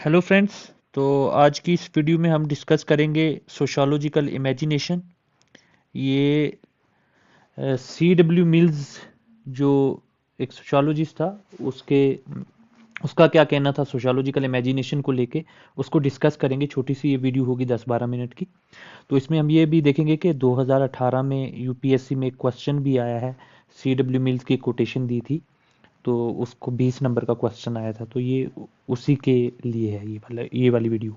Hello friends. तो आज की इस वीडियो में हम डिस्कस करेंगे सोशियोलॉजिकल इमेजिनेशन। ये सी डब्ल्यू मिल्स जो एक सोशियोलॉजिस्ट था, उसके उसका क्या कहना था सोशियोलॉजिकल इमेजिनेशन को लेके, उसको डिस्कस करेंगे। छोटी सी ये वीडियो होगी 10-12 मिनट की। तो इसमें हम ये भी देखेंगे कि 2018 में यूपीएससी में एक क्वेश्चन भी आया है। सी डब्ल्यू मिल्स की कोटेशन दी थी, तो उसको 20 नंबर का क्वेश्चन आया था। तो ये उसी के लिए है ये वाली वीडियो।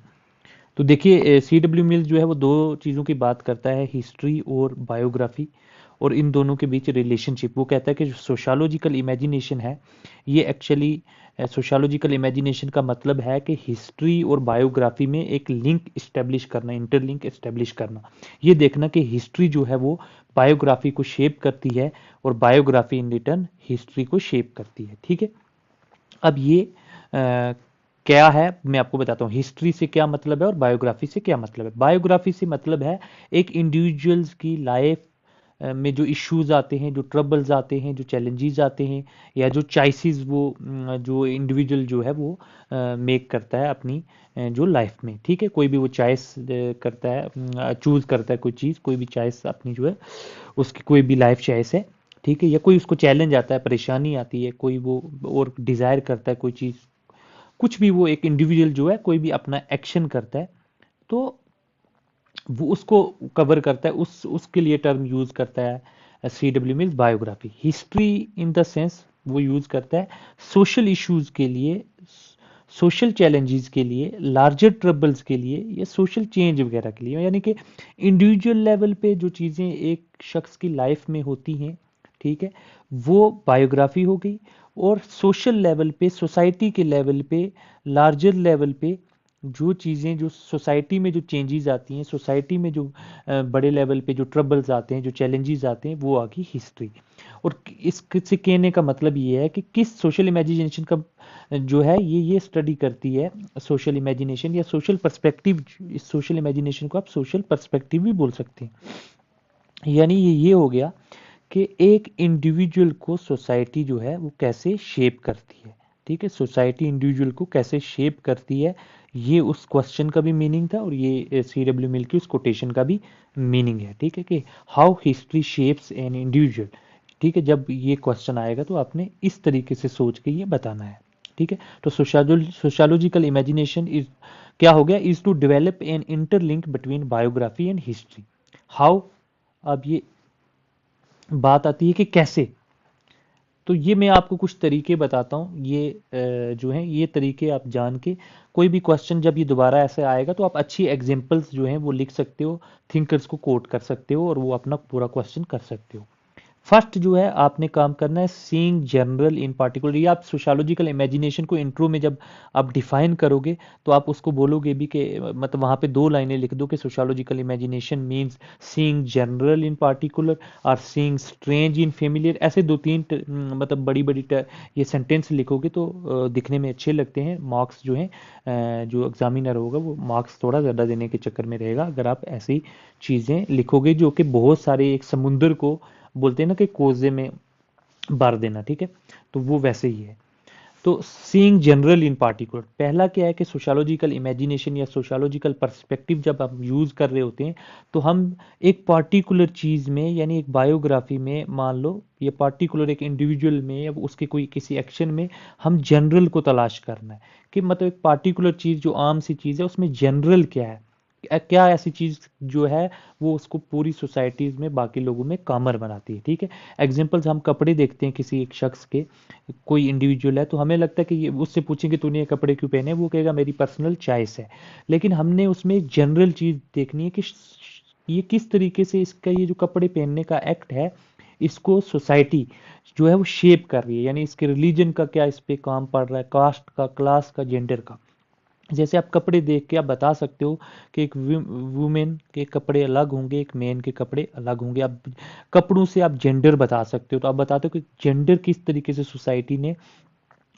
तो देखिए, सी डब्ल्यू मिल्स जो है वो दो चीज़ों की बात करता है, हिस्ट्री और बायोग्राफी, और इन दोनों के बीच रिलेशनशिप। वो कहता है कि जो सोशियोलॉजिकल इमेजिनेशन है, ये एक्चुअली सोशियोलॉजिकल इमेजिनेशन का मतलब है कि हिस्ट्री और बायोग्राफी में एक लिंक इस्टेब्लिश करना, इंटरलिंक इस्टेब्लिश करना। ये देखना कि हिस्ट्री जो है वो बायोग्राफी को शेप करती है, और बायोग्राफी इन रिटर्न हिस्ट्री को शेप करती है। ठीक है। अब ये क्या है मैं आपको बताता हूँ। हिस्ट्री से क्या मतलब है और बायोग्राफी से क्या मतलब है। बायोग्राफी से मतलब है एक इंडिविजुअल्स की लाइफ में जो इश्यूज आते हैं, जो ट्रबल्स आते हैं, जो चैलेंजेस आते हैं, या जो चॉइसेस वो जो इंडिविजुअल जो है वो मेक करता है अपनी जो लाइफ में। ठीक है। कोई भी वो चॉइस करता है, चूज करता है कोई चीज़, कोई भी चॉइस अपनी जो है उसकी कोई भी लाइफ चॉइस है। ठीक है। या कोई उसको चैलेंज आता है, परेशानी आती है, कोई वो और डिज़ायर करता है कोई चीज़, कुछ भी वो एक इंडिविजुअल जो है कोई भी अपना एक्शन करता है, तो वो उसको कवर करता है, उसके लिए टर्म यूज करता है C W means biography. History in the sense वो यूज करता है सोशल इश्यूज के लिए, सोशल चैलेंजेस के लिए, लार्जर ट्रबल्स के लिए, या सोशल चेंज वगैरह के लिए। यानी कि इंडिविजुअल लेवल पे जो चीज़ें एक शख्स की लाइफ में होती हैं, ठीक है, वो बायोग्राफी हो गई। और सोशल लेवल पे, सोसाइटी के लेवल पे, लार्जर लेवल पे जो चीज़ें, जो सोसाइटी में जो चेंजेस आती हैं, सोसाइटी में जो बड़े लेवल पे जो ट्रबल्स आते हैं, जो चैलेंजेस आते हैं, वो आ गई हिस्ट्री। और इससे कहने का मतलब ये है कि किस सोशल इमेजिनेशन का जो है ये स्टडी करती है। सोशल इमेजिनेशन या सोशल पर्सपेक्टिव, इस सोशल इमेजिनेशन को आप सोशल पर्सपेक्टिव भी बोल सकते हैं। यानी ये हो गया कि एक इंडिविजुअल को सोसाइटी जो है वो कैसे शेप करती है। ठीक है। सोसाइटी इंडिविजुअल को कैसे शेप करती है, ये उस क्वेश्चन का भी मीनिंग था, और ये सी डब्ल्यू मिल की उस कोटेशन का भी मीनिंग है। ठीक है, कि how history shapes an individual. ठीक है। जब ये क्वेश्चन आएगा तो आपने इस तरीके से सोच के ये बताना है। ठीक है। तो सोशियोलॉजिकल इमेजिनेशन इज क्या हो गया, is to develop an interlink between biography and history. How, अब ये बात आती है कि कैसे। तो ये मैं आपको कुछ तरीके बताता हूँ। ये जो हैं ये तरीके आप जान के कोई भी क्वेश्चन जब ये दोबारा ऐसे आएगा तो आप अच्छी एग्जांपल्स जो हैं वो लिख सकते हो, थिंकर्स को कोट कर सकते हो, और वो अपना पूरा क्वेश्चन कर सकते हो। फर्स्ट जो है आपने काम करना है सीइंग जनरल इन पार्टिकुलर। ये आप सोशियोलॉजिकल इमेजिनेशन को इंट्रो में जब आप डिफाइन करोगे तो आप उसको बोलोगे भी कि मतलब वहाँ पे 2 लाइनें लिख दो कि sociological imagination means seeing general in particular और सीइंग स्ट्रेंज इन फेमिलियर। ऐसे 2-3 मतलब बड़ी बड़ी ये सेंटेंस लिखोगे तो दिखने में अच्छे लगते हैं। मार्क्स जो हैं जो एग्जामिनर होगा वो मार्क्स थोड़ा ज़्यादा देने के चक्कर में रहेगा अगर आप ऐसी चीज़ें लिखोगे जो कि बहुत सारे एक समुंदर को बोलते हैं ना कि कोजे में भर देना। ठीक है। तो वो वैसे ही है। तो सीइंग जनरल इन पार्टिकुलर, पहला क्या है कि सोशियोलॉजिकल इमेजिनेशन या सोशियोलॉजिकल पर्सपेक्टिव जब हम यूज कर रहे होते हैं तो हम एक पार्टिकुलर चीज में, यानी एक बायोग्राफी में, मान लो ये पार्टिकुलर एक इंडिविजुअल में या उसके कोई किसी एक्शन में हम जनरल को तलाश करना है। कि मतलब एक पार्टिकुलर चीज जो आम सी चीज है उसमें जनरल क्या है, क्या ऐसी चीज जो है वो उसको पूरी सोसाइटीज में बाकी लोगों में कॉमन बनाती है। ठीक है। एग्जांपल्स हम कपड़े देखते हैं किसी एक शख्स के, कोई इंडिविजुअल है तो हमें लगता है कि ये, उससे पूछेंगे तूने ये कपड़े क्यों पहने, वो कहेगा मेरी पर्सनल चॉइस है। लेकिन हमने उसमें एक जनरल चीज देखनी है कि ये किस तरीके से इसका ये जो कपड़े पहनने का एक्ट है, इसको सोसाइटी जो है वो शेप कर रही है। यानी इसके रिलीजन का क्या इस पे काम पड़ रहा है, कास्ट का, क्लास का, जेंडर का। जैसे आप कपड़े देख के आप बता सकते हो कि एक वुमेन के कपड़े अलग होंगे, एक मैन के कपड़े अलग होंगे। आप कपड़ों से आप जेंडर बता सकते हो। तो आप बताते हो कि जेंडर किस तरीके से सोसाइटी ने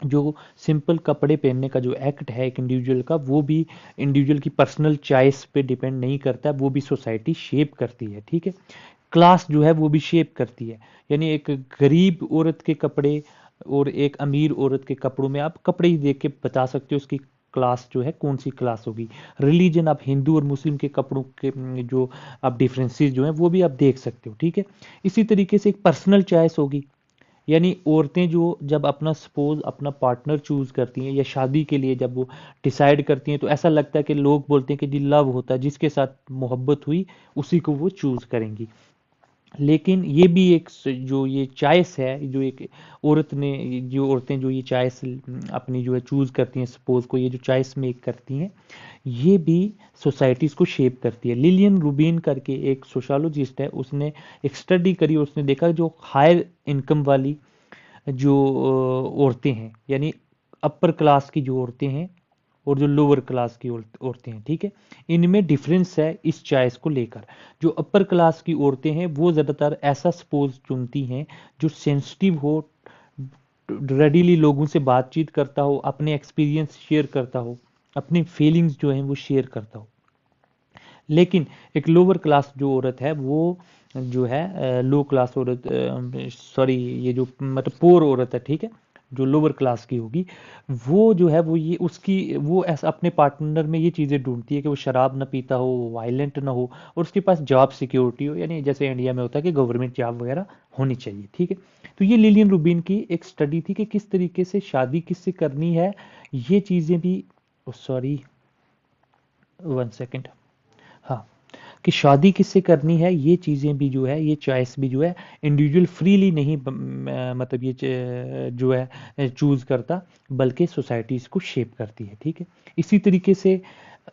जो सिंपल कपड़े पहनने का जो एक्ट है एक इंडिविजुअल का, वो भी इंडिविजुअल की पर्सनल चॉइस पे डिपेंड नहीं करता है, वो भी सोसाइटी शेप करती है। ठीक है। क्लास जो है वो भी शेप करती है। यानी एक गरीब औरत के कपड़े और एक अमीर औरत के कपड़ों में आप कपड़े ही देख के बता सकते हो उसकी क्लास जो है कौन सी क्लास होगी। रिलीजन, आप हिंदू और मुस्लिम के कपड़ों के जो आप डिफरेंसेस जो हैं वो भी आप देख सकते हो, ठीक है। इसी तरीके से एक पर्सनल चॉइस होगी, यानी औरतें जो जब अपना सपोज अपना पार्टनर चूज करती हैं या शादी के लिए जब वो डिसाइड करती हैं, तो ऐसा लगता है कि लोग बोलते हैं कि जी लव होता है, जिसके साथ मोहब्बत हुई उसी को वो चूज करेंगी। लेकिन ये भी एक जो ये चॉइस है, जो एक औरत ने, जो औरतें जो ये चॉइस अपनी जो है चूज करती हैं, सपोज को ये जो चॉइस मेक करती हैं, ये भी सोसाइटीज़ को शेप करती है। लिलियन रूबिन करके एक सोशोलॉजिस्ट है, उसने एक स्टडी करी और उसने देखा जो हायर इनकम वाली जो औरतें हैं, यानी अपर क्लास की जो औरतें हैं और जो लोअर क्लास की औरतें हैं, ठीक है, इनमें डिफरेंस है इस चॉइस को लेकर। जो अपर क्लास की औरतें हैं वो ज़्यादातर ऐसा स्पोज चुनती हैं जो सेंसिटिव हो, रेडीली लोगों से बातचीत करता हो, अपने एक्सपीरियंस शेयर करता हो, अपनी फीलिंग्स जो हैं वो शेयर करता हो। लेकिन एक लोअर क्लास जो औरत है वो जो है लो क्लास औरत, सॉरी, ये जो मतलब पोर औरत है, ठीक है, जो लोअर क्लास की होगी, वो जो है वो ये उसकी वो ऐसा अपने पार्टनर में ये चीज़ें ढूंढती है कि वो शराब ना पीता हो, वायलेंट ना हो, और उसके पास जॉब सिक्योरिटी हो, यानी जैसे इंडिया में होता है कि गवर्नमेंट जॉब वगैरह होनी चाहिए, ठीक है। तो ये लिलियन रूबिन की एक स्टडी थी कि किस तरीके से शादी किससे करनी है, ये चीज़ें भी, सॉरी 1 सेकेंड, हाँ, कि शादी किससे करनी है, ये चीज़ें भी जो है, ये चॉइस भी जो है इंडिविजुअल फ्रीली नहीं मतलब ये जो है चूज़ करता, बल्कि सोसाइटी इसको शेप करती है, ठीक है। इसी तरीके से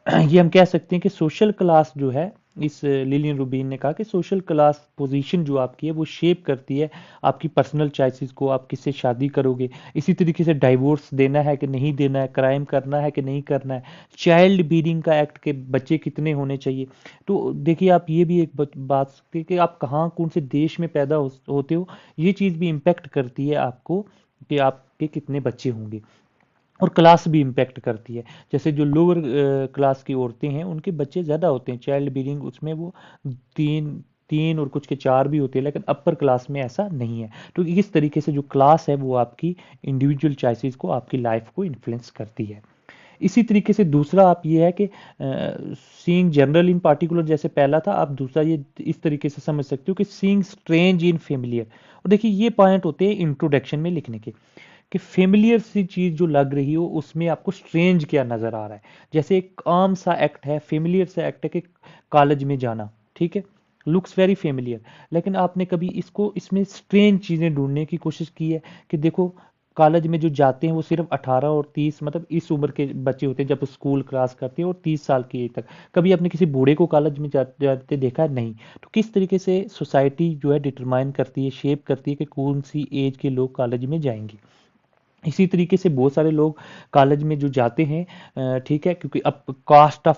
ये हम कह सकते हैं कि सोशल क्लास जो है, इस लिलियन रूबिन ने कहा कि सोशल क्लास पोजीशन जो आपकी है वो शेप करती है आपकी पर्सनल चॉइसेस को, आप किससे शादी करोगे। इसी तरीके से डाइवोर्स देना है कि नहीं देना है, क्राइम करना है कि नहीं करना है, चाइल्ड बीरिंग का एक्ट के बच्चे कितने होने चाहिए। तो देखिए आप ये भी एक बात सकते हैं कि आप कहाँ कौन से देश में पैदा होते हो, ये चीज़ भी इम्पेक्ट करती है आपको कि आपके कितने बच्चे होंगे। और क्लास भी इम्पैक्ट करती है, जैसे जो लोअर क्लास की औरतें हैं उनके बच्चे ज़्यादा होते हैं, चाइल्ड बीरिंग उसमें वो तीन तीन और कुछ के चार भी होते हैं, लेकिन अपर क्लास में ऐसा नहीं है। तो इस तरीके से जो क्लास है वो आपकी इंडिविजुअल चॉइसेस को, आपकी लाइफ को इन्फ्लुएंस करती है। इसी तरीके से दूसरा आप ये है कि सीइंग जनरल इन पार्टिकुलर, जैसे पहला था, आप दूसरा ये इस तरीके से समझ सकते हो कि सीइंग स्ट्रेंज इन फेमिलियर। और देखिए ये पॉइंट होते हैं इंट्रोडक्शन में लिखने के, कि फेमिलियर सी चीज जो लग रही हो उसमें आपको स्ट्रेंज क्या नजर आ रहा है। जैसे एक आम सा एक्ट है, फेमिलियर सा एक्ट है कि कॉलेज में जाना, ठीक है, लुक्स वेरी फेमिलियर, लेकिन आपने कभी इसको इसमें स्ट्रेंज चीजें ढूंढने की कोशिश की है कि देखो कॉलेज में जो जाते हैं वो सिर्फ 18 और 30, मतलब इस उम्र के बच्चे होते हैं जब स्कूल क्रॉस करते हैं, और 30 साल की एज तक। कभी आपने किसी बूढ़े को कॉलेज में जाते देखा है? नहीं। तो किस तरीके से सोसाइटी जो है डिटरमाइन करती है, शेप करती है कि कौन सी एज के लोग कॉलेज में जाएंगे। इसी तरीके से बहुत सारे लोग कॉलेज में जो जाते हैं, ठीक है, क्योंकि अब कास्ट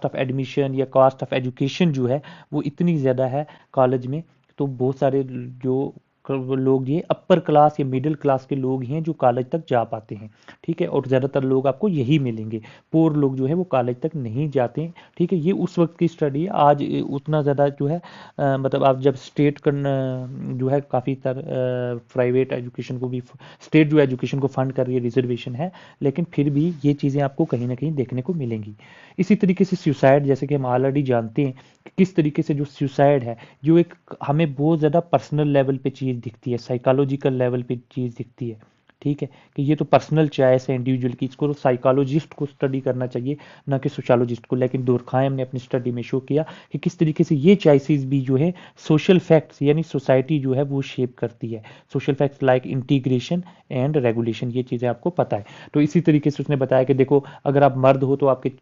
ऑफ एडमिशन या कास्ट ऑफ एजुकेशन जो है वो इतनी ज़्यादा है कॉलेज में, तो बहुत सारे जो लोग ये अपर क्लास या मिडिल क्लास के लोग हैं जो कॉलेज तक जा पाते हैं, ठीक है, और ज़्यादातर लोग आपको यही मिलेंगे। पुअर लोग जो है वो कॉलेज तक नहीं जाते हैं, ठीक है। ये उस वक्त की स्टडी है, आज उतना ज़्यादा जो है मतलब आप जब स्टेट जो है काफ़ी प्राइवेट एजुकेशन को भी, स्टेट जो एजुकेशन को फंड कर रही है, रिजर्वेशन है, लेकिन फिर भी ये चीज़ें आपको कहीं ना कहीं देखने को मिलेंगी। इसी तरीके से सुसाइड, जैसे कि हम ऑलरेडी जानते हैं कि किस तरीके से जो सुसाइड है, जो एक हमें बहुत ज़्यादा पर्सनल लेवल पे चीज़ दिखती है, साइकोलॉजिकल लेवल पे चीज़ दिखती है, ठीक है, कि ये तो पर्सनल चॉइस है इंडिविजुअल की, इसको साइकोलॉजिस्ट को स्टडी करना चाहिए, ना कि सोशोलॉजिस्ट को। लेकिन दुरखायम ने अपनी स्टडी में शो किया कि किस तरीके से ये चॉइसेस भी जो है सोशल फैक्ट्स, यानी सोसाइटी जो है वो शेप करती है। Social facts like integration and regulation, ये चीज़ें आपको पता है। तो इसी तरीके से उसने बताया कि देखो अगर आप मर्द हो तो आपके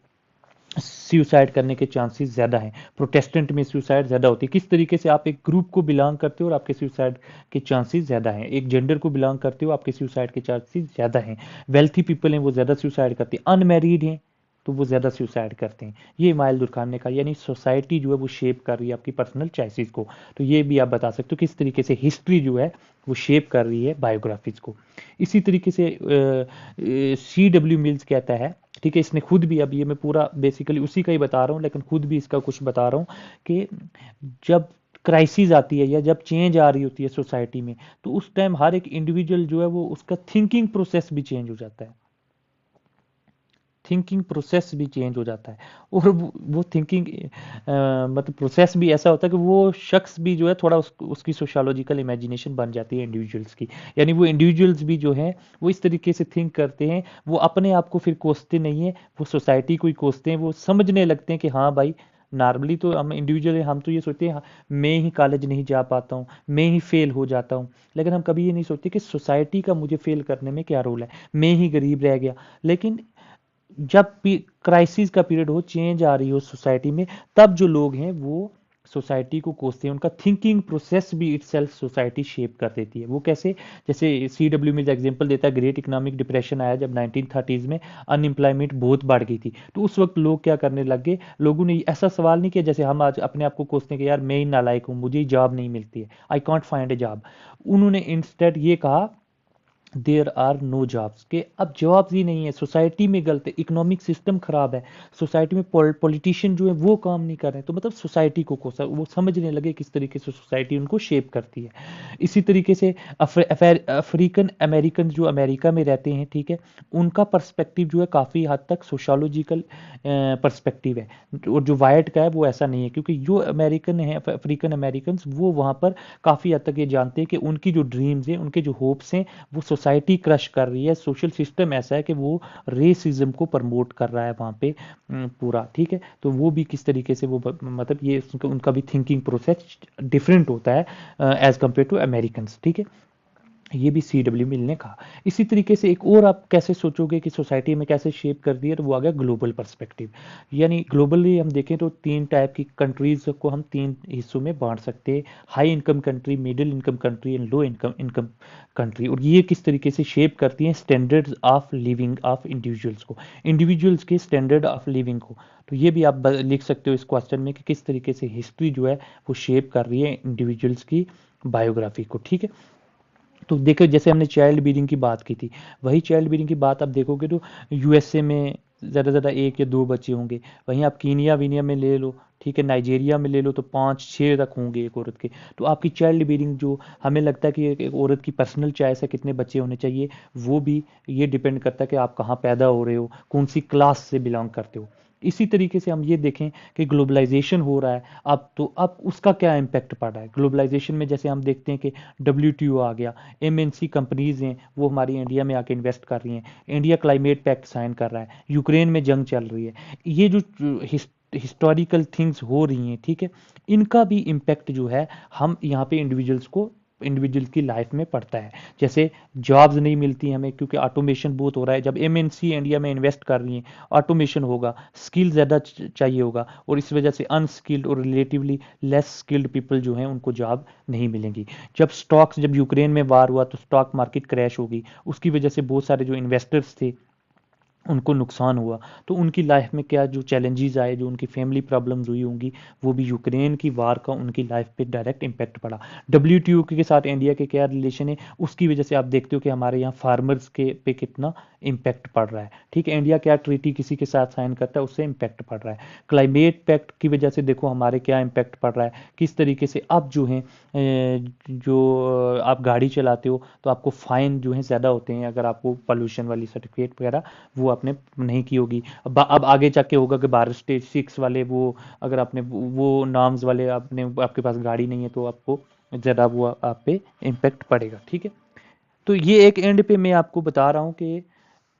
सुसाइड करने के चांसेस ज़्यादा हैं, प्रोटेस्टेंट में सुसाइड ज़्यादा होती है। किस तरीके से आप एक ग्रुप को बिलोंग करते हो और आपके सुसाइड के चांसेस ज़्यादा हैं, एक जेंडर को बिलोंग करते हो आपके सुसाइड के चांसेस ज़्यादा हैं। वेल्थी पीपल हैं वो ज़्यादा सुसाइड करते हैं, अनमेरिड हैं तो वो ज़्यादा सुसाइड करते हैं। ये इमाइल दुर्खान ने कहा, यानी सोसाइटी जो है वो शेप कर रही है आपकी पर्सनल चॉइसेस को। तो ये भी आप बता सकते हो किस तरीके से हिस्ट्री जो है वो शेप कर रही है बायोग्राफीज को। इसी तरीके से C.W. मिल्स कहता है, ठीक है, इसने खुद भी, अब ये मैं पूरा बेसिकली उसी का ही बता रहा हूँ लेकिन खुद भी इसका कुछ बता रहा हूँ, कि जब क्राइसिस आती है या जब चेंज आ रही होती है सोसाइटी में, तो उस टाइम हर एक इंडिविजुअल जो है वो उसका थिंकिंग प्रोसेस भी चेंज हो जाता है। थिंकिंग प्रोसेस भी चेंज हो जाता है। और वो थिंकिंग मतलब प्रोसेस भी ऐसा होता है कि वो शख्स भी जो है थोड़ा उसकी सोशोलॉजिकल इमेजिनेशन बन जाती है इंडिविजुअल्स की। यानी वो इंडिविजुअल्स भी जो हैं वो इस तरीके से थिंक करते हैं, वो अपने आप को फिर कोसते नहीं है, वो सोसाइटी को ही कोसते हैं। वो समझने लगते हैं कि हाँ भाई, नॉर्मली तो हम इंडिविजुअल हम तो ये सोचते हैं हाँ, मैं ही कॉलेज नहीं जा पाता हूँ, मैं ही फेल हो जाता हूँ, लेकिन हम कभी ये नहीं सोचते कि सोसाइटी का मुझे फेल करने में क्या रोल है, मैं ही गरीब रह गया। लेकिन जब क्राइसिस का पीरियड हो, चेंज आ रही हो सोसाइटी में, तब जो लोग हैं वो सोसाइटी को कोसते हैं। उनका थिंकिंग प्रोसेस भी इटसेल्फ सोसाइटी शेप कर देती है। वो कैसे? जैसे CW मिल्स एग्जांपल देता है, ग्रेट इकोनॉमिक डिप्रेशन आया जब 1930s में, अनएम्प्लॉयमेंट बहुत बढ़ गई थी, तो उस वक्त लोग क्या करने लग गए, लोगों ने ऐसा सवाल नहीं किया जैसे हम आज अपने आप को कोसते हैं कि यार मैं ही नालायक हूँ, मुझे जॉब नहीं मिलती है, I can't find A job. उन्होंने इंस्टेड ये कहा, देयर आर नो जॉब्स, के अब जॉब्स ही नहीं है, सोसाइटी में गलत है, इकोनॉमिक सिस्टम खराब है, सोसाइटी में पॉलिटिशियन जो है वो काम नहीं कर रहे हैं, तो मतलब सोसाइटी को वो समझने लगे किस तरीके से सोसाइटी उनको शेप करती है। इसी तरीके से अफ्रीकन अमेरिकन जो अमेरिका में रहते हैं, ठीक है, उनका पर्सपेक्टिव जो है काफ़ी हद तक सोशोलॉजिकल पर्सपेक्टिव है। और जो वाइट का है वो ऐसा नहीं है, क्योंकि जो अमेरिकन है, अफ्रीकन अमेरिकन, वो वहाँ पर काफ़ी हद तक ये जानते हैं कि उनकी जो ड्रीम्स हैं, उनके जो होप्स हैं, वो सोसाइटी क्रश कर रही है, सोशल सिस्टम ऐसा है कि वो रेसिज्म को प्रमोट कर रहा है वहाँ पे पूरा, ठीक है। तो वो भी किस तरीके से वो मतलब ये उनका भी थिंकिंग प्रोसेस डिफरेंट होता है एज कम्पेयर टू अमेरिकन, ठीक है। ये भी CW मिल ने कहा। इसी तरीके से एक और आप कैसे सोचोगे कि सोसाइटी में कैसे शेप कर दिया, तो वो आ गया ग्लोबल पर्सपेक्टिव। यानी ग्लोबली हम देखें तो 3 टाइप की कंट्रीज को हम 3 हिस्सों में बांट सकते हैं, high income country, middle income country and low income income country. और ये किस तरीके से शेप करती हैं standards of living of individuals को, इंडिविजुअल्स के स्टैंडर्ड ऑफ लिविंग को। तो ये भी आप लिख सकते हो इस क्वेश्चन में कि किस तरीके से हिस्ट्री जो है वो शेप कर रही है इंडिविजुअल्स की बायोग्राफी को, ठीक है। तो देखो, जैसे हमने चाइल्ड बीरिंग की बात की थी, वही चाइल्ड बीरिंग की बात आप देखोगे तो USA में ज़्यादा से ज़्यादा 1 या 2 बच्चे होंगे। वहीं आप कीनिया वीनिया में ले लो, ठीक है, नाइजीरिया में ले लो, तो 5-6 तक होंगे एक औरत के। तो आपकी चाइल्ड बीरिंग जो हमें लगता है कि एक औरत की पर्सनल चॉइस है कितने बच्चे होने चाहिए, वो भी ये डिपेंड करता है कि आप कहाँ पैदा हो रहे हो, कौन सी क्लास से बिलोंग करते हो। इसी तरीके से हम ये देखें कि ग्लोबलाइजेशन हो रहा है अब, तो अब उसका क्या इम्पैक्ट पड़ रहा है ग्लोबलाइजेशन में। जैसे हम देखते हैं कि WTO आ गया, MNC कंपनीज हैं वो हमारी इंडिया में आके इन्वेस्ट कर रही हैं, इंडिया क्लाइमेट पैक्ट साइन कर रहा है, यूक्रेन में जंग चल रही है। ये जो हिस्टोरिकल थिंग्स हो रही हैं, ठीक है, इनका भी इम्पैक्ट जो है हम यहाँ पे इंडिविजुअल की लाइफ में पड़ता है। जैसे जॉब्स नहीं मिलती हमें क्योंकि ऑटोमेशन बहुत हो रहा है। जब MNC इंडिया में इन्वेस्ट कर रही हैं, ऑटोमेशन होगा, स्किल ज़्यादा चाहिए होगा, और इस वजह से अनस्किल्ड और रिलेटिवली लेस स्किल्ड पीपल जो हैं उनको जॉब नहीं मिलेंगी। जब यूक्रेन में वार हुआ तो स्टॉक मार्केट क्रैश होगी, उसकी वजह से बहुत सारे जो इन्वेस्टर्स थे उनको नुकसान हुआ। तो उनकी लाइफ में क्या जो चैलेंजेस आए, जो उनकी फैमिली प्रॉब्लम्स हुई होंगी, वो भी यूक्रेन की वार का उनकी लाइफ पे डायरेक्ट इम्पैक्ट पड़ा। WTO के साथ इंडिया के क्या रिलेशन है, उसकी वजह से आप देखते हो कि हमारे यहाँ फार्मर्स के पे कितना इम्पैक्ट पड़ रहा है, ठीक है। इंडिया क्या ट्रीटी किसी के साथ साइन करता है, उससे इम्पैक्ट पड़ रहा है। क्लाइमेट पैक्ट की वजह से देखो हमारे क्या इम्पैक्ट पड़ रहा है, किस तरीके से अब जो है जो आप गाड़ी चलाते हो तो आपको फाइन जो है ज़्यादा होते हैं अगर आपको पोल्यूशन वाली सर्टिफिकेट वगैरह वो आपने नहीं की होगी। अब आगे जाके होगा कि भारत स्टेज 6 वाले वो, अगर आपने वो नॉर्म्स वाले आपने आपके पास गाड़ी नहीं है तो आपको ज़्यादा वो आप पे इम्पेक्ट पड़ेगा, ठीक है। तो ये एक एंड पे मैं आपको बता रहा हूँ कि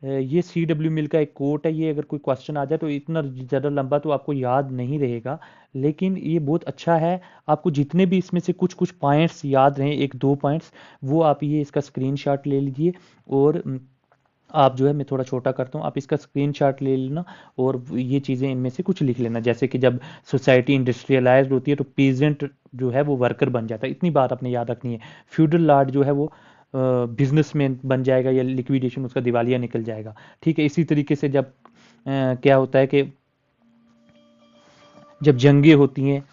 ये CW मिल का एक कोट है। ये अगर कोई क्वेश्चन आ जाए तो इतना ज़्यादा लंबा तो आपको याद नहीं रहेगा, लेकिन ये बहुत अच्छा है। आपको जितने भी इसमें से कुछ कुछ पॉइंट्स याद रहें, 1-2 पॉइंट्स, वो आप ये इसका स्क्रीनशॉट ले लीजिए। और आप जो है, मैं थोड़ा छोटा करता हूँ, आप इसका स्क्रीनशॉट ले लेना और ये चीज़ें इनमें से कुछ लिख लेना। जैसे कि जब सोसाइटी इंडस्ट्रियलाइज्ड होती है तो पीजेंट जो है वो वर्कर बन जाता है, इतनी बात आपने याद रखनी है। फ्यूडल लॉर्ड जो है वो बिजनेसमैन बन जाएगा या लिक्विडेशन उसका दिवालिया निकल जाएगा, ठीक है। इसी तरीके से जब क्या होता है कि जब जंगें होती हैं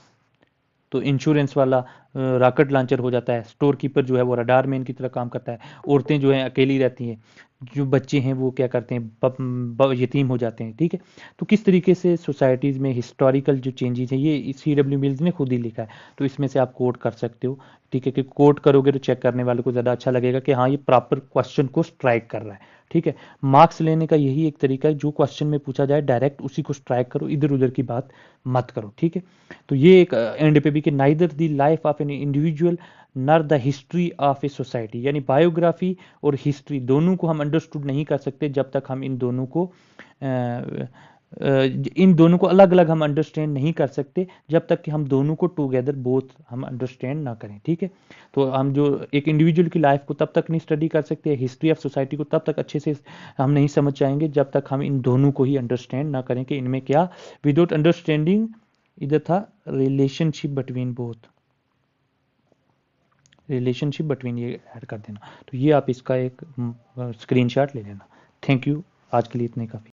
तो इंश्योरेंस वाला रॉकेट लॉन्चर हो जाता है, स्टोर कीपर जो है वो रडार मैन की तरह काम करता है, औरतें जो हैं अकेली रहती हैं, जो बच्चे हैं वो क्या करते हैं, यतीम हो जाते हैं। ठीक है, तो किस तरीके से सोसाइटीज़ में हिस्टोरिकल जो चेंजेस हैं, ये C.W. मिल्स ने खुद ही लिखा है, तो इसमें से आप कोट कर सकते हो। ठीक है, कि कोट करोगे तो चेक करने वाले को ज़्यादा अच्छा लगेगा कि हाँ ये प्रॉपर क्वेश्चन को स्ट्राइक कर रहा है। ठीक है, मार्क्स लेने का यही एक तरीका है, जो क्वेश्चन में पूछा जाए डायरेक्ट उसी को स्ट्राइक करो, इधर उधर की बात मत करो। ठीक है, तो ये एक एंड पे भी कि neither the life of an individual nor the history of a society, यानी बायोग्राफी और हिस्ट्री दोनों को हम अंडरस्टूड नहीं कर सकते जब तक हम इन दोनों को अलग अलग हम अंडरस्टैंड नहीं कर सकते, जब तक कि हम दोनों को टुगेदर बोथ हम अंडरस्टैंड ना करें। ठीक है, तो हम जो एक इंडिविजुअल की लाइफ को तब तक नहीं स्टडी कर सकते, हिस्ट्री ऑफ सोसाइटी को तब तक अच्छे से हम नहीं समझ जाएंगे जब तक हम इन दोनों को ही अंडरस्टैंड ना करें कि इनमें क्या, विदाउट अंडरस्टैंडिंग, इधर था relationship between both, relationship between, ये ऐड कर देना। तो ये आप इसका एक स्क्रीनशॉट ले लेना। थैंक यू, आज के लिए इतने काफ़ी।